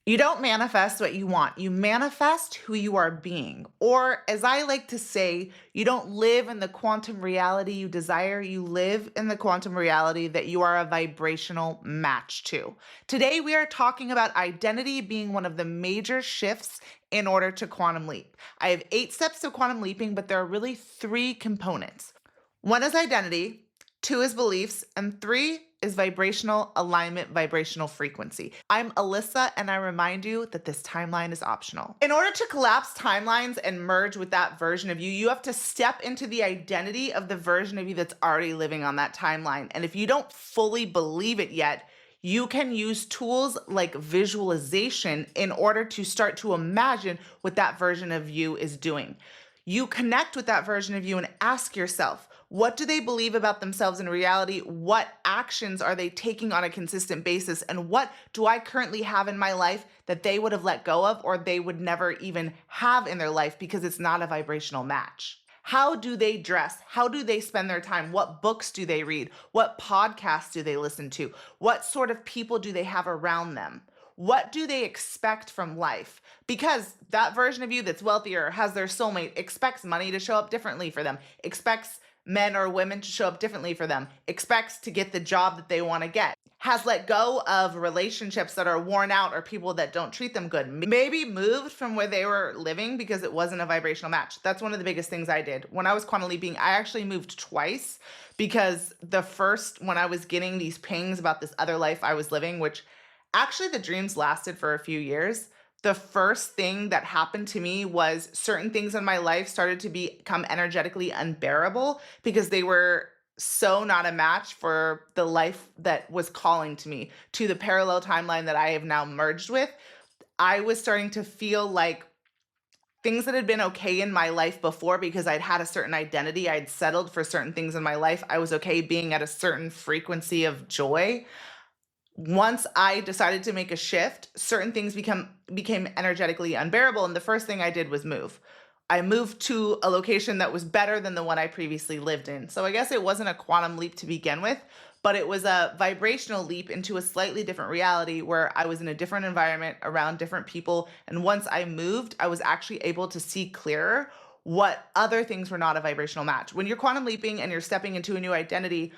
You don't manifest what you want. You manifest who you are being. Or, as I like to say, you don't live in the quantum reality you desire. You live in the quantum reality that you are a vibrational match to. Today, we are talking about identity being one of the major shifts in order to quantum leap. I have 8 steps to quantum leaping, but there are really 3 components. One is identity, 2 is beliefs, and 3 is vibrational alignment, vibrational frequency. I'm Alyssa, and I remind you that this timeline is optional. In order to collapse timelines and merge with that version of you, you have to step into the identity of the version of you that's already living on that timeline. And if you don't fully believe it yet, you can use tools like visualization in order to start to imagine what that version of you is doing. You connect with that version of you and ask yourself, what do they believe about themselves in reality? What actions are they taking on a consistent basis? And what do I currently have in my life that they would have let go of or they would never even have in their life because it's not a vibrational match? How do they dress? How do they spend their time? What books do they read? What podcasts do they listen to? What sort of people do they have around them? What do they expect from life? Because that version of you that's wealthier, has their soulmate, expects money to show up differently for them, expects men or women to show up differently for them, expects to get the job that they want to get, has let go of relationships that are worn out or people that don't treat them good, maybe moved from where they were living because it wasn't a vibrational match. That's one of the biggest things I did. When I was quantum leaping, I actually moved twice because the first, when I was getting these pings about this other life I was living, which actually the dreams lasted for a few years. The first thing that happened to me was certain things in my life started to become energetically unbearable because they were so not a match for the life that was calling to me, to the parallel timeline that I have now merged with. I was starting to feel like things that had been okay in my life before because I'd had a certain identity, I'd settled for certain things in my life. I was okay being at a certain frequency of joy. Once I decided to make a shift, certain things became energetically unbearable, and the first thing I did was move. I moved to a location that was better than the one I previously lived in. So I guess it wasn't a quantum leap to begin with, but it was a vibrational leap into a slightly different reality where I was in a different environment around different people. And once I moved, I was actually able to see clearer what other things were not a vibrational match. When you're quantum leaping and you're stepping into a new identity,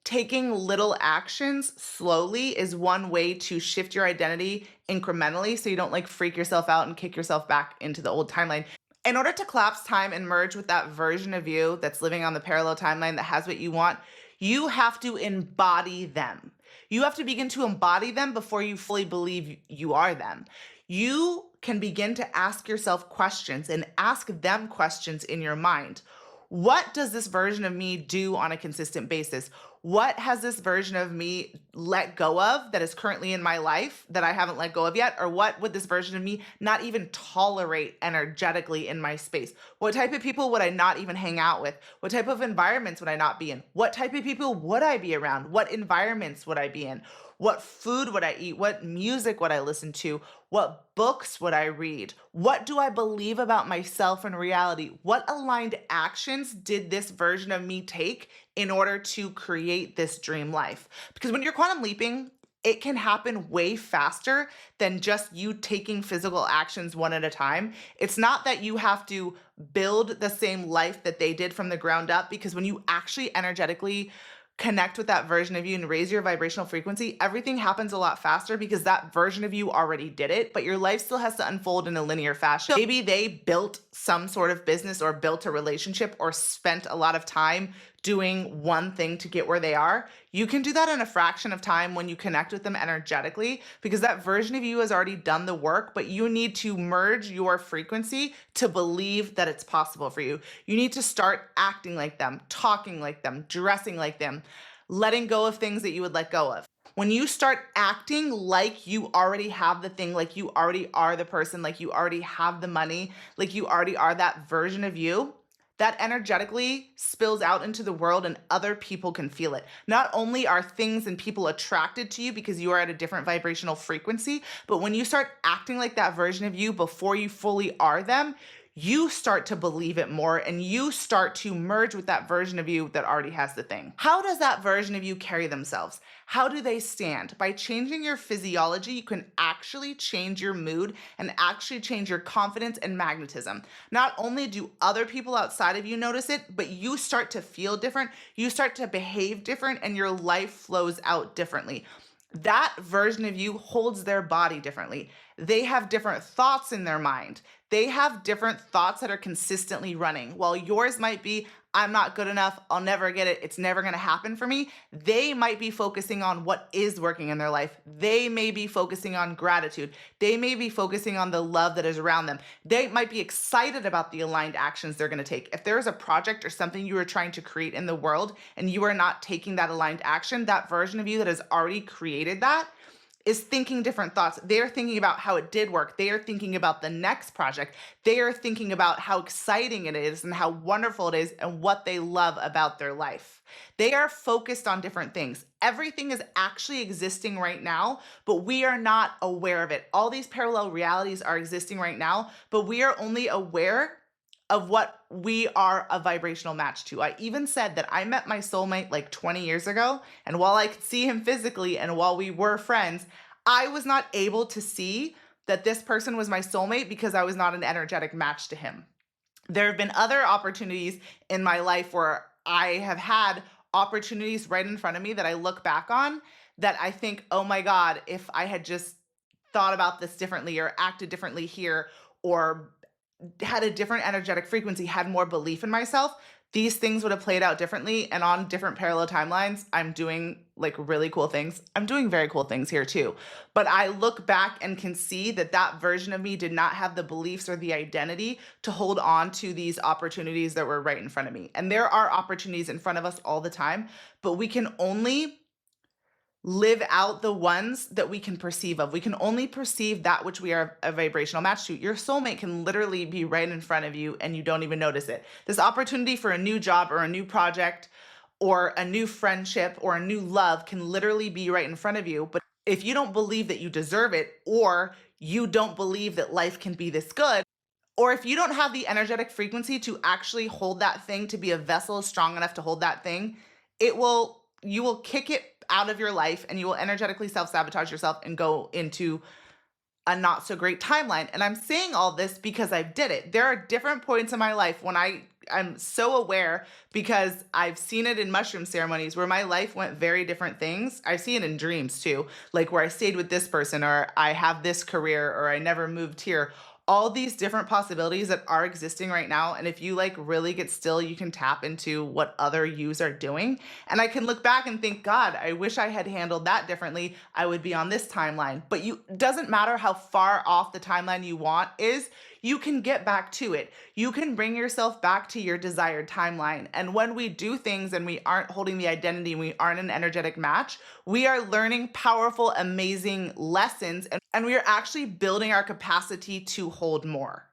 taking little actions slowly is one way to shift your identity incrementally so you don't like freak yourself out and kick yourself back into the old timeline. In order to collapse time and merge with that version of you that's living on the parallel timeline that has what you want, you have to embody them. You have to begin to embody them before you fully believe you are them. You can begin to ask yourself questions and ask them questions in your mind. What does this version of me do on a consistent basis? What has this version of me let go of that is currently in my life that I haven't let go of yet? Or what would this version of me not even tolerate energetically in my space? What type of people would I not even hang out with? What type of environments would I not be in? What type of people would I be around? What environments would I be in? What food would I eat? What music would I listen to? What books would I read? What do I believe about myself and reality? What aligned actions did this version of me take in order to create this dream life? Because when you're quantum leaping, it can happen way faster than just you taking physical actions one at a time. It's not that you have to build the same life that they did from the ground up, because when you actually energetically connect with that version of you and raise your vibrational frequency, everything happens a lot faster because that version of you already did it, but your life still has to unfold in a linear fashion. Maybe they built some sort of business or built a relationship or spent a lot of time doing one thing to get where they are. You can do that in a fraction of time when you connect with them energetically, because that version of you has already done the work, but you need to merge your frequency to believe that it's possible for you. You need to start acting like them, talking like them, dressing like them, letting go of things that you would let go of. When you start acting like you already have the thing, like you already are the person, like you already have the money, like you already are that version of you, that energetically spills out into the world and other people can feel it. Not only are things and people attracted to you because you are at a different vibrational frequency, but when you start acting like that version of you before you fully are them, you start to believe it more and you start to merge with that version of you that already has the thing. How does that version of you carry themselves? How do they stand? By changing your physiology, you can actually change your mood and actually change your confidence and magnetism. Not only do other people outside of you notice it, but you start to feel different, you start to behave different, and your life flows out differently. That version of you holds their body differently. They have different thoughts in their mind. They have different thoughts that are consistently running. While yours might be, I'm not good enough, I'll never get it, it's never gonna happen for me. They might be focusing on what is working in their life. They may be focusing on gratitude. They may be focusing on the love that is around them. They might be excited about the aligned actions they're gonna take. If there is a project or something you are trying to create in the world and you are not taking that aligned action, that version of you that has already created that is thinking different thoughts. They are thinking about how it did work. They are thinking about the next project. They are thinking about how exciting it is and how wonderful it is and what they love about their life. They are focused on different things. Everything is actually existing right now, but we are not aware of it. All these parallel realities are existing right now, but we are only aware of what we are a vibrational match to. I even said that I met my soulmate like 20 years ago, and while I could see him physically and while we were friends, I was not able to see that this person was my soulmate because I was not an energetic match to him. There have been other opportunities in my life where I have had opportunities right in front of me that I look back on that I think, oh my God, if I had just thought about this differently or acted differently here or had a different energetic frequency, had more belief in myself, these things would have played out differently. And on different parallel timelines, I'm doing like really cool things. I'm doing very cool things here too. But I look back and can see that that version of me did not have the beliefs or the identity to hold on to these opportunities that were right in front of me. And there are opportunities in front of us all the time, but we can only live out the ones that we can perceive of. We can only perceive that which we are a vibrational match to. Your soulmate can literally be right in front of you and you don't even notice it. This opportunity for a new job or a new project or a new friendship or a new love can literally be right in front of you. But if you don't believe that you deserve it, or you don't believe that life can be this good, or if you don't have the energetic frequency to actually hold that thing, to be a vessel strong enough to hold that thing, you will kick it out of your life and you will energetically self-sabotage yourself and go into a not so great timeline. And I'm saying all this because I did it. There are different points in my life when I'm so aware, because I've seen it in mushroom ceremonies where my life went very different things. I see it in dreams too, like where I stayed with this person or I have this career or I never moved here. All these different possibilities that are existing right now. And if you like really get still, you can tap into what other yous are doing. And I can look back and think, God, I wish I had handled that differently. I would be on this timeline. But doesn't matter how far off the timeline you want is, you can get back to it. You can bring yourself back to your desired timeline. And when we do things and we aren't holding the identity and we aren't an energetic match, we are learning powerful, amazing lessons, and we are actually building our capacity to hold more.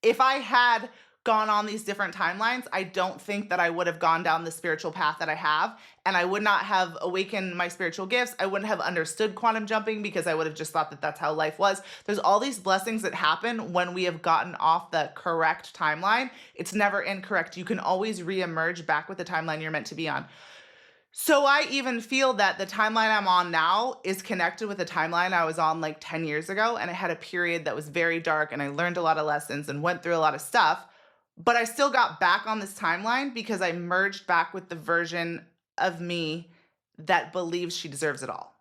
If I had gone on these different timelines, I don't think that I would have gone down the spiritual path that I have, and I would not have awakened my spiritual gifts. I wouldn't have understood quantum jumping because I would have just thought that that's how life was. There's all these blessings that happen when we have gotten off the correct timeline. It's never incorrect. You can always reemerge back with the timeline you're meant to be on. So I even feel that the timeline I'm on now is connected with the timeline I was on like 10 years ago. And I had a period that was very dark and I learned a lot of lessons and went through a lot of stuff. But I still got back on this timeline because I merged back with the version of me that believes she deserves it all.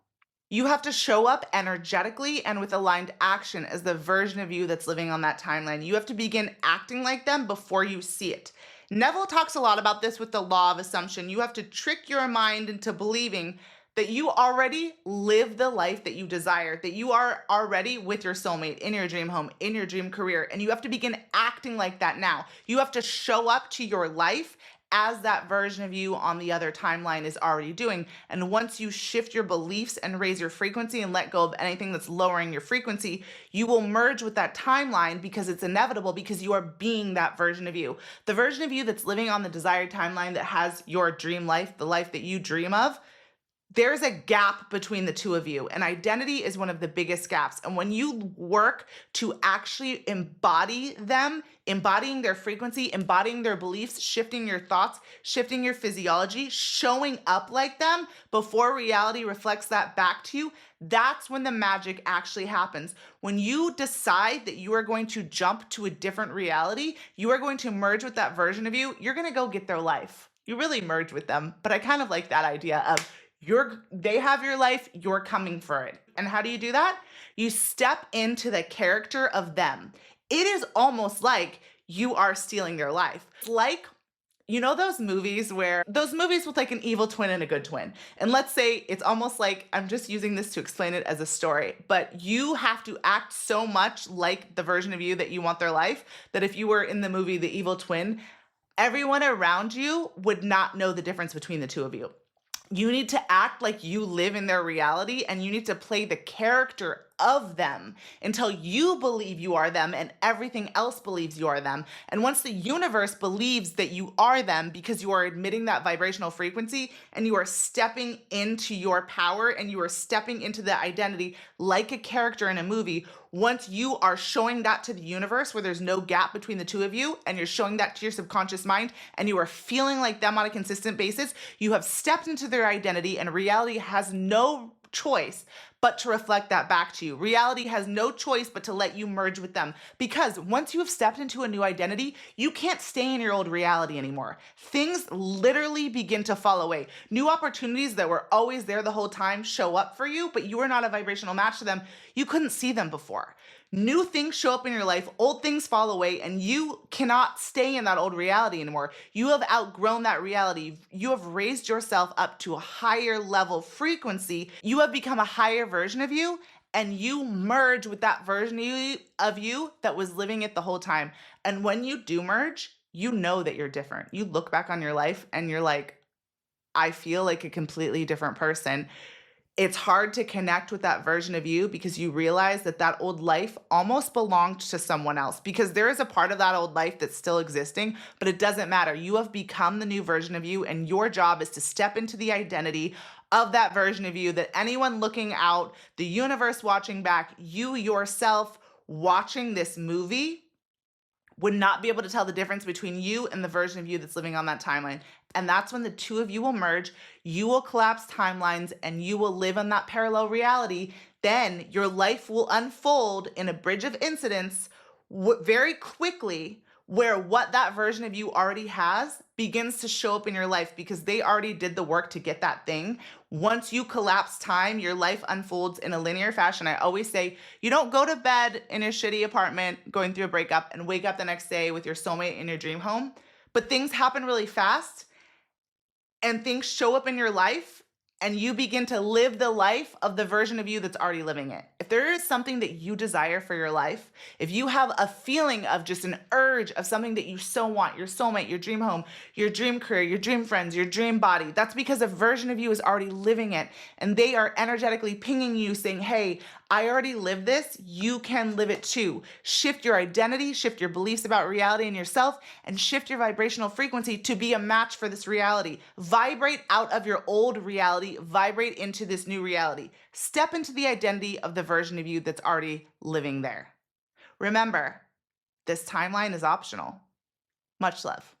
You have to show up energetically and with aligned action as the version of you that's living on that timeline. You have to begin acting like them before you see it. Neville talks a lot about this with the law of assumption. You have to trick your mind into believing that you already live the life that you desire, that you are already with your soulmate, in your dream home, in your dream career, and you have to begin acting like that now. You have to show up to your life as that version of you on the other timeline is already doing. And once you shift your beliefs and raise your frequency and let go of anything that's lowering your frequency, you will merge with that timeline because it's inevitable, because you are being that version of you. The version of you that's living on the desired timeline that has your dream life, the life that you dream of, there's a gap between the two of you, and identity is one of the biggest gaps. And when you work to actually embody them, embodying their frequency, embodying their beliefs, shifting your thoughts, shifting your physiology, showing up like them before reality reflects that back to you, that's when the magic actually happens. When you decide that you are going to jump to a different reality, you are going to merge with that version of you, you're going to go get their life. You really merge with them. But I kind of like that idea of they have your life, you're coming for it. And how do you do that? You step into the character of them. It is almost like you are stealing their life. It's like, you know, those movies with like an evil twin and a good twin. And let's say it's almost like, I'm just using this to explain it as a story, but you have to act so much like the version of you that you want their life, that if you were in the movie The Evil Twin, everyone around you would not know the difference between the two of you. You need to act like you live in their reality, and you need to play the character of them until you believe you are them and everything else believes you are them. And once the universe believes that you are them because you are admitting that vibrational frequency and you are stepping into your power and you are stepping into the identity like a character in a movie, once you are showing that to the universe where there's no gap between the two of you and you're showing that to your subconscious mind and you are feeling like them on a consistent basis, you have stepped into their identity and reality has no choice but to reflect that back to you. Reality has no choice but to let you merge with them, because once you have stepped into a new identity, you can't stay in your old reality anymore. Things literally begin to fall away. New opportunities that were always there the whole time show up for you, but you are not a vibrational match to them. You couldn't see them before. New things show up in your life, old things fall away, and you cannot stay in that old reality anymore. You have outgrown that reality. You have raised yourself up to a higher level frequency. You have become a higher version of you, and you merge with that version of you that was living it the whole time. And when you do merge, you know that you're different. You look back on your life and you're like, I feel like a completely different person. It's hard to connect with that version of you because you realize that that old life almost belonged to someone else, because there is a part of that old life that's still existing, but it doesn't matter. You have become the new version of you, and your job is to step into the identity of that version of you, that anyone looking out, the universe watching back, you yourself watching this movie would not be able to tell the difference between you and the version of you that's living on that timeline. And that's when the two of you will merge, you will collapse timelines, and you will live on that parallel reality. Then your life will unfold in a bridge of incidents very quickly, where what that version of you already has begins to show up in your life because they already did the work to get that thing. Once you collapse time, your life unfolds in a linear fashion. I always say, you don't go to bed in a shitty apartment going through a breakup and wake up the next day with your soulmate in your dream home. But things happen really fast and things show up in your life, and you begin to live the life of the version of you that's already living it. If there is something that you desire for your life, if you have a feeling of just an urge of something that you so want, your soulmate, your dream home, your dream career, your dream friends, your dream body, that's because a version of you is already living it. And they are energetically pinging you saying, hey, I already live this. You can live it too. Shift your identity, shift your beliefs about reality and yourself, and shift your vibrational frequency to be a match for this reality. Vibrate out of your old reality, vibrate into this new reality. Step into the identity of the version of you that's already living there. Remember, this timeline is optional. Much love.